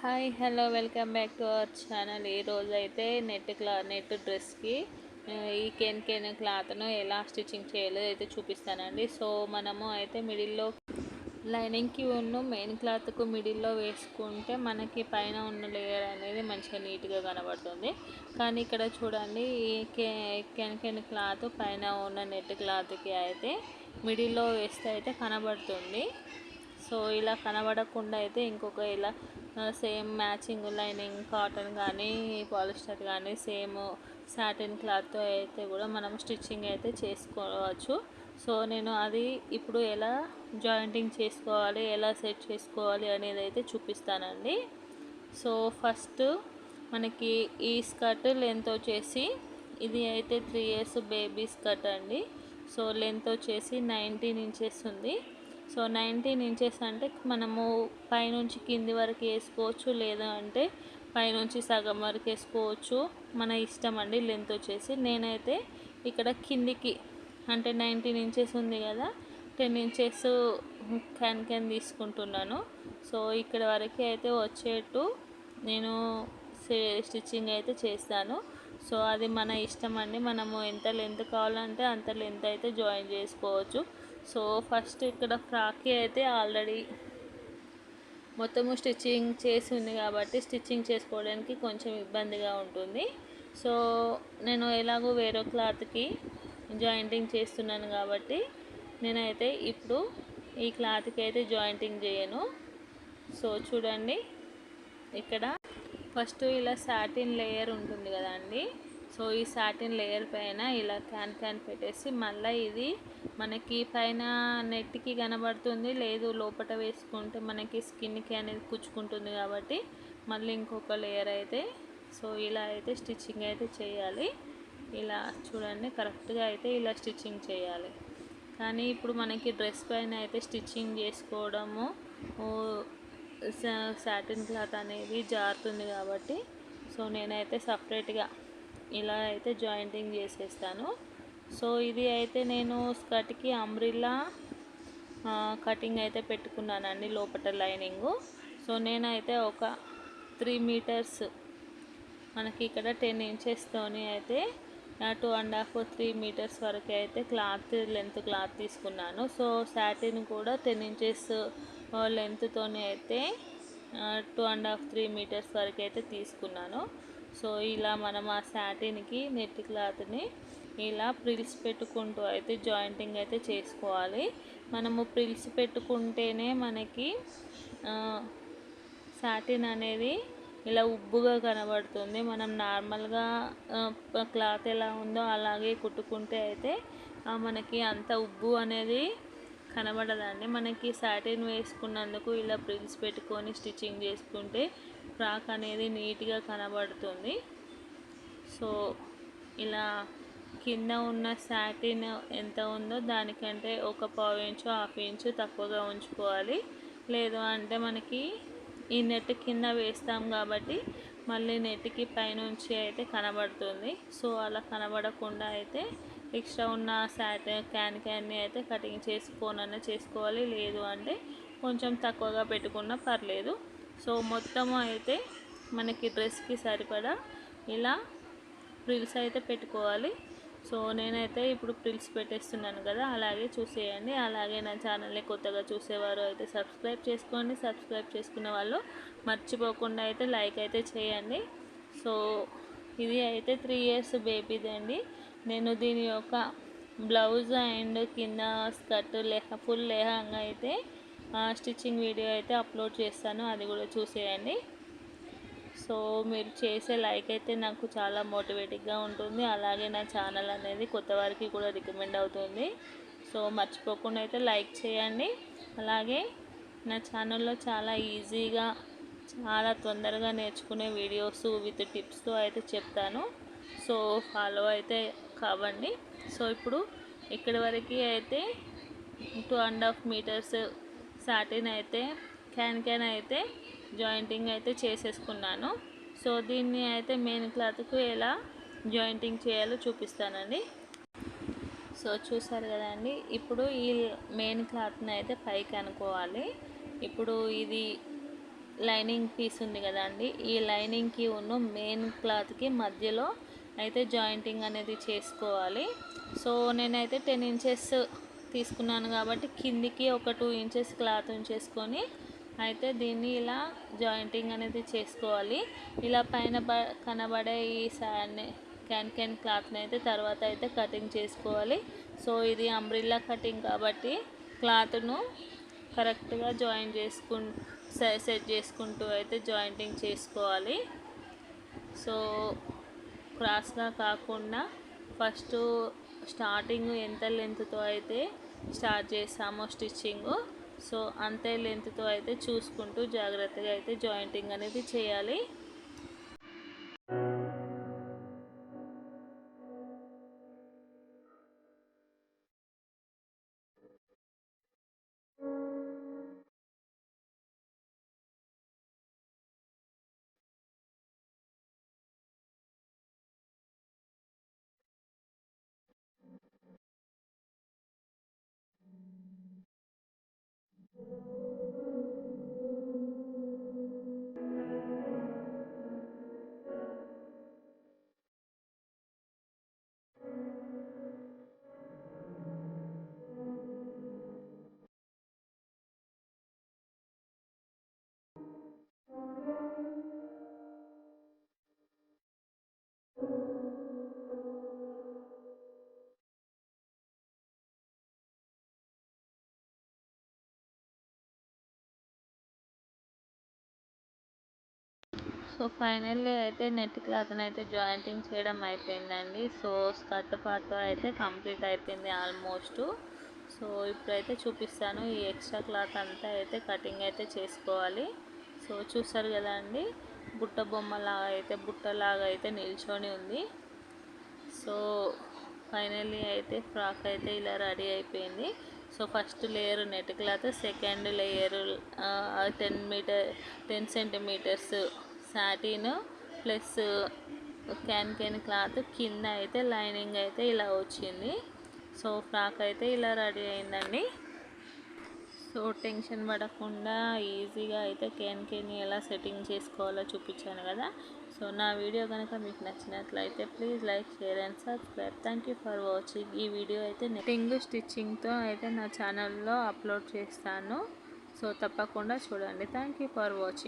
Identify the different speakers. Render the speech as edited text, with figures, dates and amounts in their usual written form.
Speaker 1: Hi hello welcome back to our channel. ఈరోజు అయితే net డ్రెస్కి ఈ కెన్ క్లాత్ను ఎలా స్టిచ్చింగ్ చేయాలో అయితే చూపిస్తానండి. సో మనము అయితే మిడిల్లో లైనింగ్కి ఉన్న మెయిన్ క్లాత్కు మిడిల్లో వేసుకుంటే మనకి పైన ఉన్న లేయర్ అనేది మంచిగా నీట్గా కనబడుతుంది. కానీ ఇక్కడ చూడండి, ఈ కెన్ క్లాత్ పైన ఉన్న నెట్ క్లాత్కి అయితే మిడిల్లో వేస్తే అయితే కనబడుతుంది. సో ఇలా కనబడకుండా అయితే ఇంకొక ఇలా సేమ్ మ్యాచింగ్ లైనింగ్ కాటన్ కానీ పాలిస్టర్ కానీ సేమ్ సాటిన్ క్లాత్తో అయితే కూడా మనం స్టిచ్చింగ్ అయితే చేసుకోవచ్చు. సో నేను అది ఇప్పుడు ఎలా జాయింటింగ్ చేసుకోవాలి, ఎలా సెట్ చేసుకోవాలి అనేది అయితే చూపిస్తానండి. సో ఫస్ట్ మనకి ఈ స్కర్ట్ లెంత్ వచ్చేసి ఇది అయితే 3 years బేబీ స్కర్ట్ అండి. సో లెంత్ వచ్చేసి 19 inches ఉంది. సో 19 inches అంటే మనము పైనుంచి కింది వరకు వేసుకోవచ్చు, లేదా అంటే పైనుంచి సగం వరకు వేసుకోవచ్చు, మన ఇష్టం అండి. లెంత్ వచ్చేసి నేనైతే ఇక్కడ కిందికి అంటే 19 inches ఉంది కదా, 10 inches క్యాన్ తీసుకుంటున్నాను. సో ఇక్కడ వరకు అయితే వచ్చేట్టు నేను స్టిచ్చింగ్ అయితే చేస్తాను. సో అది మన ఇష్టం అండి. మనము ఎంత లెంత్ కావాలంటే అంత లెంత్ అయితే జాయిన్ చేసుకోవచ్చు. సో ఫస్ట్ ఇక్కడ ఫ్రాక్కి అయితే ఆల్రెడీ మొత్తము స్టిచ్చింగ్ చేసి ఉంది కాబట్టి స్టిచ్చింగ్ చేసుకోవడానికి కొంచెం ఇబ్బందిగా ఉంటుంది. సో నేను ఎలాగో వేరే క్లాత్కి జాయింటింగ్ చేస్తున్నాను కాబట్టి నేనైతే ఇప్పుడు ఈ క్లాత్కి అయితే జాయింటింగ్ చేయను. సో చూడండి, ఇక్కడ ఫస్ట్ ఇలా సాటిన్ లేయర్ ఉంటుంది కదా అండి. సో ఈ సాటిన్ లేయర్ పైన ఇలా క్యాన్ పెట్టేసి మళ్ళీ ఇది మనకి పైన నెట్కి కనబడుతుంది, లేదు లోపల వేసుకుంటే మనకి స్కిన్కి అనేది కుచ్చుకుంటుంది కాబట్టి మళ్ళీ ఇంకొక లేయర్ అయితే సో ఇలా అయితే స్టిచ్చింగ్ అయితే చేయాలి. ఇలా చూడండి, కరెక్ట్గా అయితే ఇలా స్టిచ్చింగ్ చేయాలి. కానీ ఇప్పుడు మనకి డ్రెస్ పైన అయితే స్టిచ్చింగ్ చేసుకోవడము సాటిన్ క్లాత్ అనేది జారుతుంది కాబట్టి సో నేనైతే సపరేట్గా ఇలా అయితే జాయింటింగ్ చేసేస్తాను. సో ఇది అయితే నేను స్కర్ట్కి అంబ్రిల్లా కటింగ్ అయితే పెట్టుకున్నానండి లోపల లైనింగు. సో నేనైతే ఒక 3 meters మనకి ఇక్కడ 10 inchesతోని అయితే 2.5-3 meters వరకు అయితే లెంత్ క్లాత్ తీసుకున్నాను. సో సాటిన్ కూడా 10 inches లెంత్తోని అయితే 2.5-3 meters వరకు అయితే తీసుకున్నాను. సో ఇలా మనం ఆ సాటిన్కి నెట్ క్లాత్ని ఇలా ప్రిల్స్ పెట్టుకుంటూ అయితే జాయింటింగ్ అయితే చేసుకోవాలి. మనము ప్రిల్స్ పెట్టుకుంటేనే మనకి సాటిన్ అనేది ఇలా ఉబ్బుగా కనబడుతుంది. మనం నార్మల్గా క్లాత్ ఎలా ఉందో అలాగే కుట్టుకుంటే అయితే మనకి అంత ఉబ్బు అనేది కనబడదండి. మనకి సాటిన్ వేసుకున్నందుకు ఇలా ప్రిల్స్ పెట్టుకొని స్టిచ్చింగ్ చేసుకుంటే ఫ్రాక్ అనేది నీట్గా కనబడుతుంది. సో ఇలా కింద ఉన్న సాటిన్ ఎంత ఉందో దానికంటే ఒక 1/2 inch 1/2 inch తక్కువగా ఉంచుకోవాలి. లేదు అంటే మనకి ఈ నెట్ కింద వేస్తాం కాబట్టి మళ్ళీ నెట్కి పైనుంచి అయితే కనబడుతుంది. సో అలా కనబడకుండా అయితే ఎక్స్ట్రా ఉన్న క్యాన్ని అయితే కటింగ్ చేసుకోవాలి, లేదు అంటే కొంచెం తక్కువగా పెట్టుకున్నా పర్లేదు. సో మొత్తము అయితే మనకి డ్రెస్కి సరిపడా ఇలా ప్రిల్స్ అయితే పెట్టుకోవాలి. సో నేనైతే ఇప్పుడు ప్రిల్స్ పెట్టేస్తున్నాను కదా, అలాగే చూసేయండి. అలాగే నా ఛానల్ని కొత్తగా చూసేవారు అయితే సబ్స్క్రైబ్ చేసుకోండి. సబ్స్క్రైబ్ చేసుకున్న వాళ్ళు మర్చిపోకుండా అయితే లైక్ అయితే చేయండి. సో ఇది అయితే 3 years బేబీది అండి. నేను దీని యొక్క బ్లౌజ్ అండ్ కింద స్కర్ట్ ఫుల్ లెహంగా అయితే స్టిచ్చింగ్ వీడియో అయితే అప్లోడ్ చేస్తాను, అది కూడా చూసేయండి. సో మీరు చేసే లైక్ అయితే నాకు చాలా మోటివేటింగ్గా ఉంటుంది. అలాగే నా ఛానల్ అనేది కొత్త వారికి కూడా రికమెండ్ అవుతుంది. సో మర్చిపోకుండా అయితే లైక్ చేయండి. అలాగే నా ఛానల్లో చాలా ఈజీగా చాలా తొందరగా నేర్చుకునే వీడియోస్ విత్ టిప్స్తో అయితే చెప్తాను. సో ఫాలో అయితే కావండి. సో ఇప్పుడు ఇక్కడి వరకు అయితే 2.5 meters సాటిన్ అయితే క్యాన్ అయితే జాయింటింగ్ అయితే చేసేసుకున్నాను. సో దీన్ని అయితే మెయిన్ క్లాత్కు ఎలా జాయింటింగ్ చేయాలో చూపిస్తానండి. సో చూసారు కదండి, ఇప్పుడు ఈ మెయిన్ క్లాత్ని అయితే పైకి అనుకోవాలి. ఇప్పుడు ఇది లైనింగ్ పీస్ ఉంది కదండి, ఈ లైనింగ్కి ఉన్న మెయిన్ క్లాత్కి మధ్యలో అయితే జాయింటింగ్ అనేది చేసుకోవాలి. సో నేనైతే 10 ఇంచెస్ తీసుకున్నాను కాబట్టి కిందికి ఒక 2 ఇంచెస్ క్లాత్ ఉంచేసుకొని అయితే దీన్ని ఇలా జాయింటింగ్ అనేది చేసుకోవాలి. ఇలా పైన కనబడే ఈ క్యాన్ క్లాత్ని అయితే తర్వాత అయితే కటింగ్ చేసుకోవాలి. సో ఇది అంబ్రిల్లా కటింగ్ కాబట్టి క్లాత్ను కరెక్ట్గా సెట్ చేసుకుంటూ అయితే జాయింటింగ్ చేసుకోవాలి. సో క్రాస్గా కాకుండా ఫస్ట్ స్టార్టింగ్ ఎంత లెంత్తో అయితే స్టార్ట్ చేసామో స్టిచ్చింగ్, సో అంతే లెంత్తో అయితే చూసుకుంటూ జాగ్రత్తగా అయితే జాయింటింగ్ అనేది చేయాలి. సో ఫైనల్లీ అయితే నెట్ క్లాత్ని అయితే జాయింటింగ్ చేయడం అయిపోయిందండి. సో స్కర్ట్ పార్ట్ అయితే కంప్లీట్ అయిపోయింది ఆల్మోస్ట్. సో ఇప్పుడైతే చూపిస్తాను ఈ ఎక్స్ట్రా క్లాత్ అంతా అయితే కటింగ్ అయితే చేసుకోవాలి. సో చూస్తారు కదా అండి, బుట్టలాగా అయితే నిల్చొని ఉంది. సో ఫైనల్లీ అయితే ఫ్రాక్ అయితే ఇలా రెడీ అయిపోయింది. So first layer net cloth, second layer 10 centimetres satin plus can cloth, కింద అయితే లైనింగ్ అయితే ఇలా వచ్చింది. సో ఫ్రాక్ అయితే ఇలా రెడీ అయిందండి. సో టెన్షన్ పడకుండా ఈజీగా అయితే క్యాన్ ఎలా సెట్టింగ్ చేసుకోవాలో చూపించాను కదా. సో నా వీడియో కనుక మీకు నచ్చినట్లయితే please like, share and subscribe. Thank you for watching. ఈ వీడియో అయితే నెట్టింగ్ స్టిచ్చింగ్తో అయితే నా ఛానల్లో అప్లోడ్ చేస్తాను. సో తప్పకుండా చూడండి. Thank you for watching.